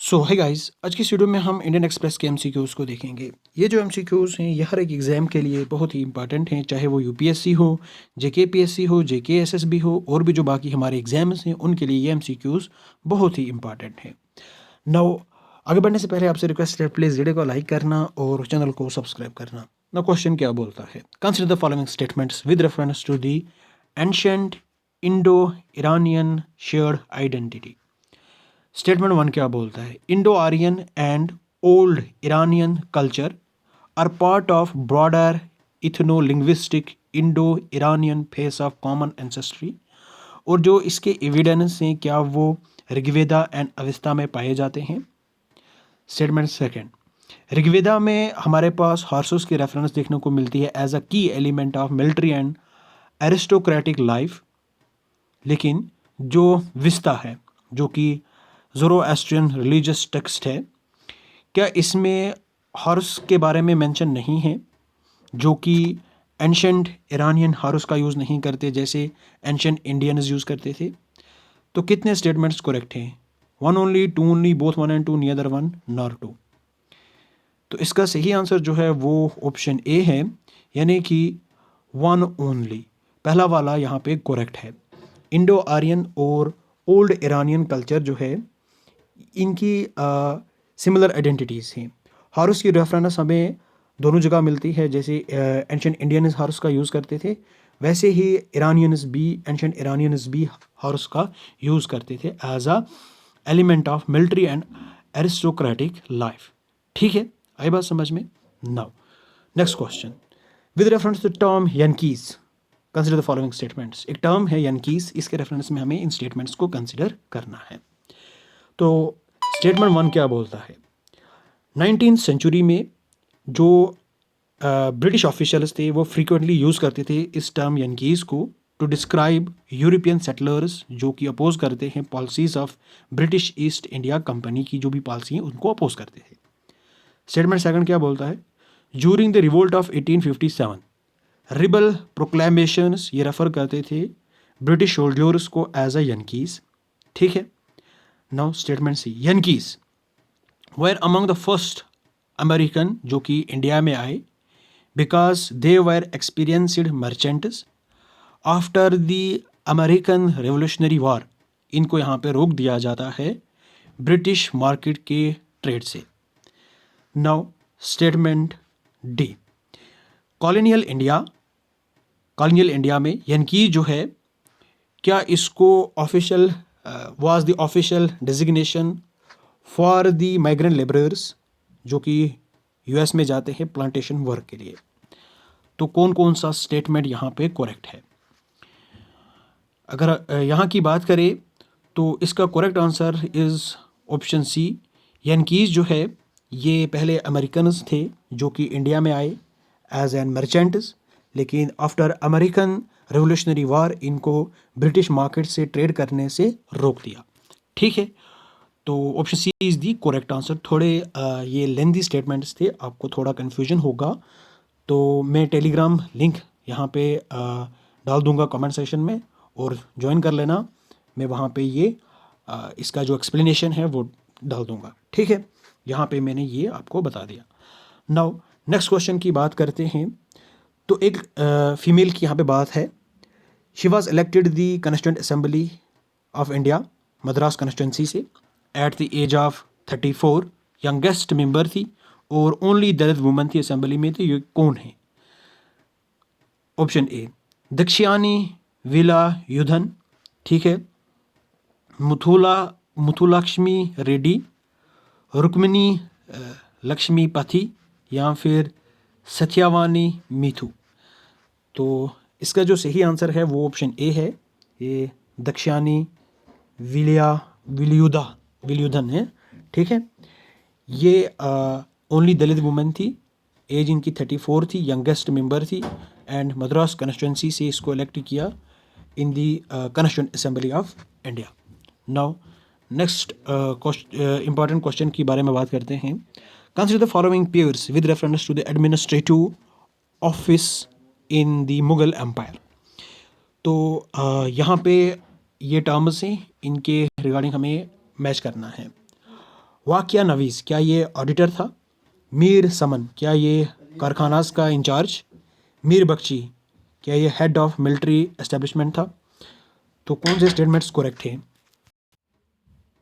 सो है गाइस, आज की इस वीडियो में हम इंडियन एक्सप्रेस के एमसीक्यूज़ को देखेंगे। ये जो एमसीक्यूज़ हैं ये हर एक एग्ज़ाम के लिए बहुत ही इंपॉर्टेंट हैं, चाहे वो यूपीएससी हो, जेकेपीएससी हो, जेकेएसएसबी हो और भी जो बाकी हमारे एग्ज़ाम्स हैं उनके लिए ये एमसीक्यूज़ बहुत ही इंपॉर्टेंट हैं। नाउ आगे बढ़ने से पहले आपसे रिक्वेस्ट है, प्लीज़ वीडियो को लाइक करना और चैनल को सब्सक्राइब करना। नाउ क्वेश्चन क्या बोलता है, consider the following statements with reference to the ancient Indo Iranian shared identity. Statement one क्या बोलता है, Indo Aryan and old Iranian culture are part of broader ethno linguistic Indo Iranian phase of common ancestry. और जो इसके evidence हैं क्या वो Rigveda and Avesta में पाए जाते हैं। स्टेटमेंट सेकंड, ऋग्वेदा में हमारे पास हॉर्सेस की रेफरेंस देखने को मिलती है एज अ की element of military and aristocratic life, लेकिन जो विस्ता है जो कि ज़ोरोएस्ट्रियन रिलीजियस टेक्स्ट है, क्या इसमें हॉर्स के बारे में मेंशन नहीं है, जो कि एंशंट ईरानियन हॉर्स का यूज़ नहीं करते जैसे एंशंट इंडियंस यूज़ करते थे। तो कितने स्टेटमेंट्स करेक्ट हैं, one only, two only, both one and two, neither one nor two. तो इसका सही आंसर जो है वो ऑप्शन ए है, यानी कि वन ओनली, पहला वाला यहाँ पे करेक्ट है। इंडो आर्यन और ओल्ड ईरानियन कल्चर जो है इनकी सिमिलर आइडेंटिटीज़ हैं। हॉर्स की रेफरेंस हमें दोनों जगह मिलती है, जैसे एंशिएंट इंडियंस हॉर्स का यूज़ करते थे वैसे ही ईरानियंस भी, एंशिएंट ईरानियंस भी हॉर्स का यूज़ करते थे as a element of military and aristocratic life. ठीक है, आई बात समझ में। Now next question, with reference to term Yankees consider the following statements. एक टर्म है यनकीज, इसके रेफरेंस में हमें इन स्टेटमेंट्स को कंसिडर करना है। तो स्टेटमेंट वन क्या बोलता है, 19th सेंचुरी में जो ब्रिटिश ऑफिशियल्स थे वो फ्रीक्वेंटली यूज़ करते थे इस टर्म यनकीज़ को टू डिस्क्राइब यूरोपियन सेटलर्स जो कि अपोज करते हैं policies of British east India company की, जो भी पॉलिसी हैं उनको अपोज करते थे। स्टेटमेंट सेकंड क्या बोलता है, during the revolt of 1857 rebel proclamations, ये रेफर करते थे ब्रिटिश सोल्जर्स को एज अ यनकीज़। ठीक है। Now statement C, Yankees were among the first American जो कि इंडिया में आए, because they were experienced merchants after the American revolutionary war. इनको यहाँ पे रोक दिया जाता है ब्रिटिश मार्केट के ट्रेड से। Now statement D, colonial India में यनकी जो है, क्या इसको official was the official designation for the migrant labourers जो कि यूएस में जाते हैं प्लांटेशन वर्क के लिए। तो कौन कौन सा स्टेटमेंट यहाँ पे करेक्ट है। अगर यहाँ की बात करें तो इसका correct answer is option C, Yankees जो है ये पहले अमेरिकन्स थे जो कि इंडिया में आए एज एन मर्चेंट्स, लेकिन आफ्टर अमेरिकन रेवोल्यूशनरी वॉर इनको ब्रिटिश मार्केट से ट्रेड करने से रोक दिया। ठीक है, तो option C is the correct answer. थोड़े ये लेंथी स्टेटमेंट्स थे, आपको थोड़ा कन्फ्यूजन होगा, तो मैं टेलीग्राम लिंक यहाँ पे डाल दूँगा कमेंट सेक्शन में और ज्वाइन कर लेना। मैं वहाँ पे ये इसका जो एक्सप्लेनेशन है वो डाल दूँगा। ठीक है, यहाँ पे मैंने ये आपको बता दिया। नाउ नेक्स्ट क्वेश्चन की बात करते हैं। तो एक फीमेल की यहाँ पे बात है, she was elected the constituent assembly of India Madras constituency से at the age of 34, youngest member थी और ओनली दलित वुमन थी असेंबली में। तो ये कौन है। ऑप्शन ए, दक्षियानी वीलायुधन, ठीक है, मुथुलाक्ष्मी रेड्डी, रुक्मिणी लक्ष्मीपति, या फिर सत्यावानी मीथु। तो इसका जो सही आंसर है वो ऑप्शन ए है, ये दक्षियानी विलयुधन है। ठीक है, ये ओनली दलित वुमेन थी, एज इनकी 34 थी, यंगेस्ट मेंबर थी एंड मद्रास कॉन्स्टिट्यूंसी से इसको इलेक्ट किया in the constituent assembly of India. Now next important question के बारे में बात करते हैं। Consider the following pairs with reference to the administrative office in the Mughal empire. तो यहाँ पे ये टर्म्स हैं, इनके रिगार्डिंग हमें मैच करना है। वाकिया नवीस, क्या ये ऑडिटर था? मीर समन, क्या ये कारखानास का इंचार्ज? मीर बख्शी, क्या ये हेड ऑफ मिलिट्री एस्टेब्लिशमेंट था? तो कौन से स्टेटमेंट्स करेक्ट हैं?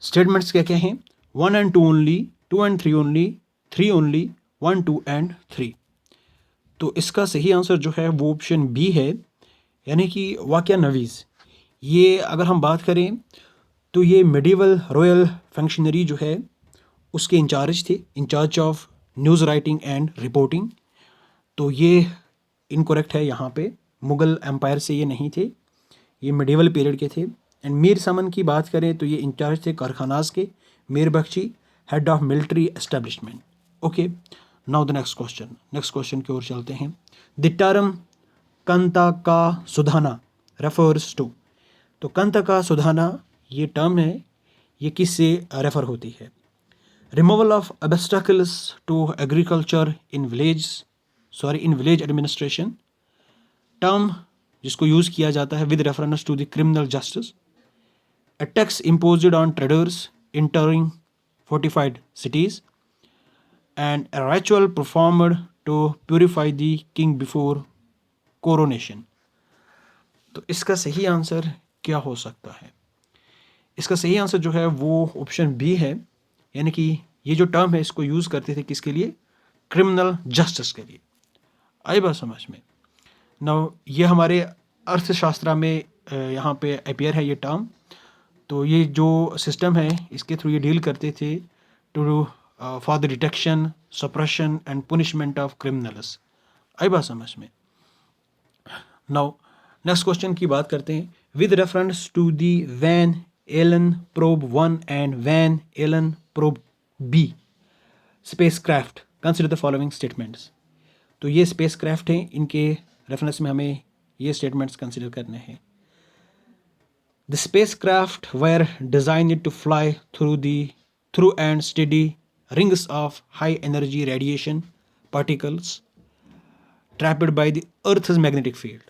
स्टेटमेंट्स क्या क्या हैं? 1 and 2 only, 2 and 3 only, 3 only, 1, 2 and 3। तो इसका सही आंसर जो है वो ऑप्शन बी है, यानी कि वाकिया नवीस। ये अगर हम बात करें तो ये मेडिवल रॉयल फंक्शनरी जो है उसके इंचार्ज थे, incharge of news writing and reporting. तो ये इनकरेक्ट है यहाँ पे, मुग़ल एम्पायर से ये नहीं थे, ये मेडिवल पीरियड के थे। एंड मीर समन की बात करें तो ये इंचार्ज थे कारखानास के। मीर बख्शी head of military establishment. Okay, now the next question की ओर चलते हैं। द टर्म कंता का सुधाना रेफर्स टू। तो कंता का सुधाना ये टर्म है, ये किससे रेफर होती है? Removal of obstacles to agriculture in village administration, term जिसको यूज़ किया जाता है with reference to the criminal justice, a tax imposed on traders entering fortified cities, and a ritual performed to purify the king before coronation। तो इसका सही answer क्या हो सकता है? इसका सही आंसर जो है वो ऑप्शन बी है, यानी कि ये जो टर्म है इसको यूज़ करते थे किसके लिए? क्रिमिनल जस्टिस के लिए। आई बात समझ में? नाउ ये हमारे अर्थशास्त्र में यहाँ पे अपीयर है ये टर्म। तो ये जो सिस्टम है इसके थ्रू ये डील करते थे to for the detection, suppression and punishment of criminals. आई बात समझ में? नाउ नेक्स्ट क्वेश्चन की बात करते हैं। With reference to the Van Allen probe 1 and Van Allen probe B spacecraft, consider the following statements. तो ये स्पेसक्राफ्ट हैं, इनके रेफरेंस में हमें ये स्टेटमेंट्स कंसिडर करने हैं। The spacecraft were designed to fly through and steady rings of high energy radiation particles trapped by the Earth's magnetic field।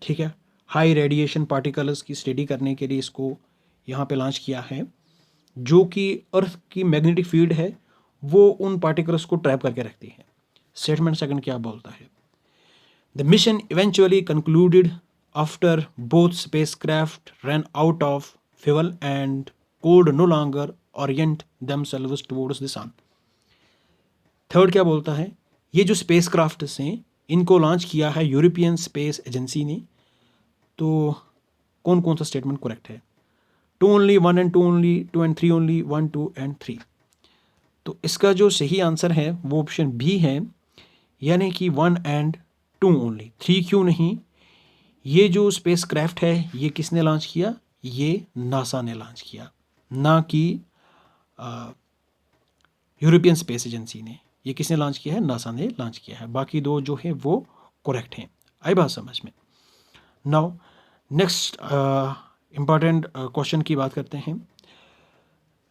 ठीक है, हाई रेडिएशन पार्टिकल्स की स्टडी करने के लिए इसको यहाँ पे लॉन्च किया है, जो कि अर्थ की मैग्नेटिक फील्ड है वो उन पार्टिकल्स को ट्रैप करके रखती है। स्टेटमेंट सेकंड क्या बोलता है? The mission eventually concluded after both spacecraft ran out of fuel and could no longer orient themselves towards the sun। Third क्या बोलता है? ये जो स्पेसक्राफ्ट हैं इनको लॉन्च किया है यूरोपियन स्पेस एजेंसी ने। तो कौन कौन सा स्टेटमेंट करेक्ट है? 2 only, 1 and 2 only, 2 and 3 only, 1, 2 and 3। तो इसका जो सही आंसर है वो ऑप्शन बी है, यानी कि 1 and 2 ओनली। 3 क्यों नहीं? ये जो स्पेसक्राफ्ट है ये किसने लॉन्च किया? ये नासा ने लॉन्च किया, ना कि यूरोपियन स्पेस एजेंसी ने। ये किसने लॉन्च किया है? नासा ने लॉन्च किया है। बाकी दो जो है वो करेक्ट हैं। आई बात समझ में? नाउ नेक्स्ट इम्पॉर्टेंट क्वेश्चन की बात करते हैं।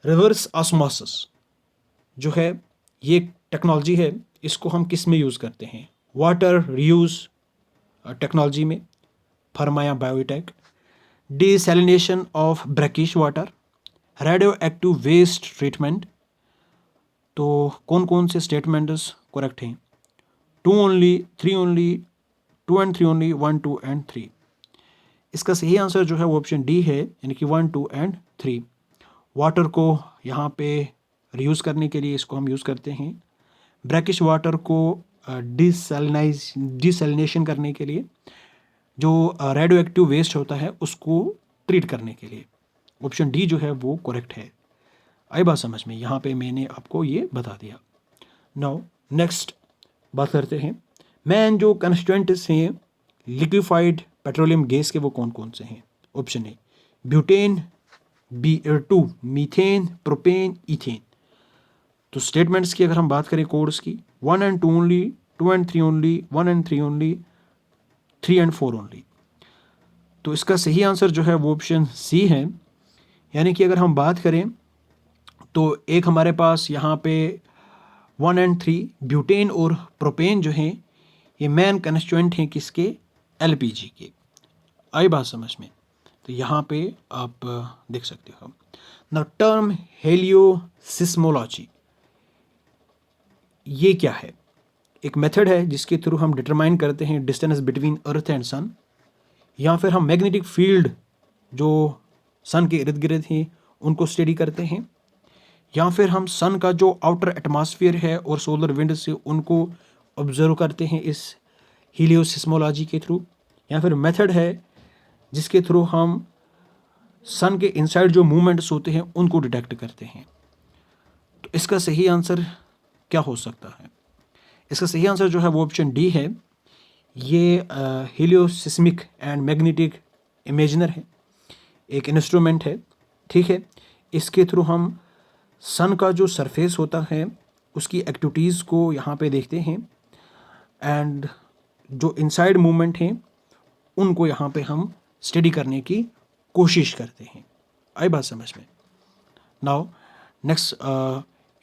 रिवर्स ऑस्मोसिस जो है ये टेक्नोलॉजी है, इसको हम किस में यूज़ करते हैं? वाटर रीयूज़ टेक्नोलॉजी में, फरमाया biotech, desalination of brackish water, radio active waste treatment. तो कौन कौन से स्टेटमेंट्स करेक्ट हैं? 2 only, 3 only, 2 and 3 only, 1, 2 and 3। इसका सही आंसर जो है वो ऑप्शन डी है, यानी कि 1, 2 and 3। वाटर को यहाँ पे रीयूज़ करने के लिए इसको हम यूज़ करते हैं, ब्रैकिश वाटर को डिसैलिनेशन करने के लिए, जो रेडियो एक्टिव वेस्ट होता है उसको ट्रीट करने के लिए। ऑप्शन डी जो है वो करेक्ट है। आई बात समझ में? यहाँ पे मैंने आपको ये बता दिया। नाउ नेक्स्ट बात करते हैं। मैन जो कंस्टिट्यूएंट्स हैं लिक्विफाइड पेट्रोलियम गैस के वो कौन कौन से हैं? Option A butane, B2 methane, propane, ethane. तो स्टेटमेंट्स की अगर हम बात करें कोड्स की, 1 and 2 only, 2 and 3 only, 1 and 3 only, 3 and 4 only. तो इसका सही आंसर जो है वो ऑप्शन सी है, यानी कि अगर हम बात करें तो एक हमारे पास यहाँ पे 1 and 3 ब्यूटेन और प्रोपेन जो हैं ये मेन कंस्टिट्यूएंट हैं किसके? LPG के। आई बात समझ में? तो यहाँ पे आप देख सकते हो। ना टर्म हेलियोसिस्मोलॉजी ये क्या है? एक मेथड है जिसके थ्रू हम डिटरमाइन करते हैं डिस्टेंस बिटवीन अर्थ एंड सन, या फिर हम मैग्नेटिक फील्ड जो सन के इर्द गिर्द हैं उनको स्टडी करते हैं, या फिर हम सन का जो आउटर एटमॉस्फेयर है और सोलर विंड से उनको ऑब्जर्व करते हैं इस हीलियोसिस्मोलॉजी के थ्रू, या फिर मेथड है जिसके थ्रू हम सन के इनसाइड जो मूवमेंट्स होते हैं उनको डिटेक्ट करते हैं। तो इसका सही आंसर क्या हो सकता है? इसका सही आंसर जो है वो ऑप्शन डी है। ये हीलियोसिस्मिक एंड मैग्नेटिक इमेजनर है, एक इंस्ट्रूमेंट है, ठीक है। इसके थ्रू हम सन का जो सरफेस होता है उसकी एक्टिविटीज़ को यहाँ पे देखते हैं, एंड जो इनसाइड मूवमेंट हैं उनको यहाँ पे हम स्टडी करने की कोशिश करते हैं। आई बात समझ में? नाउ नेक्स्ट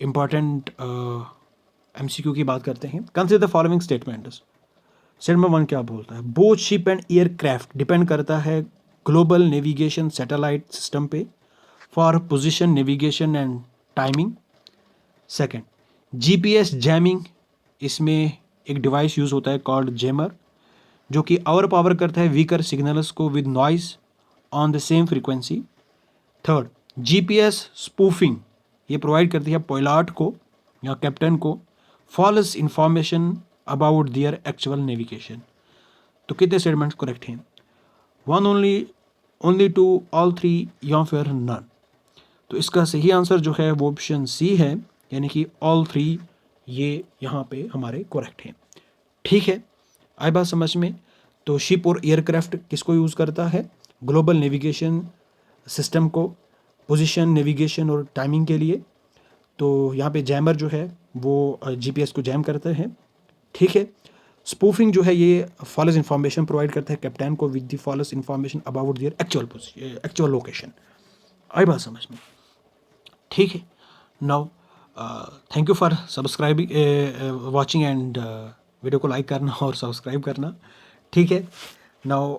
इम्पॉर्टेंट MCQ की बात करते हैं। Consider the following statements. Statement 1 क्या बोलता है? Both ship and aircraft depend करता है ग्लोबल नेविगेशन सैटेलाइट सिस्टम पे for position navigation and timing. Second, GPS jamming, इसमें एक डिवाइस यूज़ होता है कॉल्ड जैमर, जो कि ओवर पावर करता है वीकर सिग्नल्स को with noise on the same frequency. Third, GPS spoofing, ये प्रोवाइड करती है पायलट को या कैप्टन को false information about their actual navigation. तो कितने स्टेटमेंट्स करेक्ट हैं? One only two, all three, या फिर नन? तो इसका सही आंसर जो है वो ऑप्शन सी है, यानी कि ऑल थ्री, ये यहाँ पे हमारे करेक्ट हैं। ठीक है, आई बात समझ में? तो शिप और एयरक्राफ्ट किसको यूज़ करता है? ग्लोबल नेविगेशन सिस्टम को, पोजीशन नेविगेशन और टाइमिंग के लिए। तो यहाँ पे जैमर जो है वो GPS को जैम करते हैं, ठीक है। स्पूफिंग जो है ये फॉल्स इंफॉर्मेशन प्रोवाइड करता है कैप्टन को with the false information about their actual location. आई बात समझ में? ठीक है। Now thank you for subscribing, watching and video को लाइक करना और सब्सक्राइब करना, ठीक है। नाउ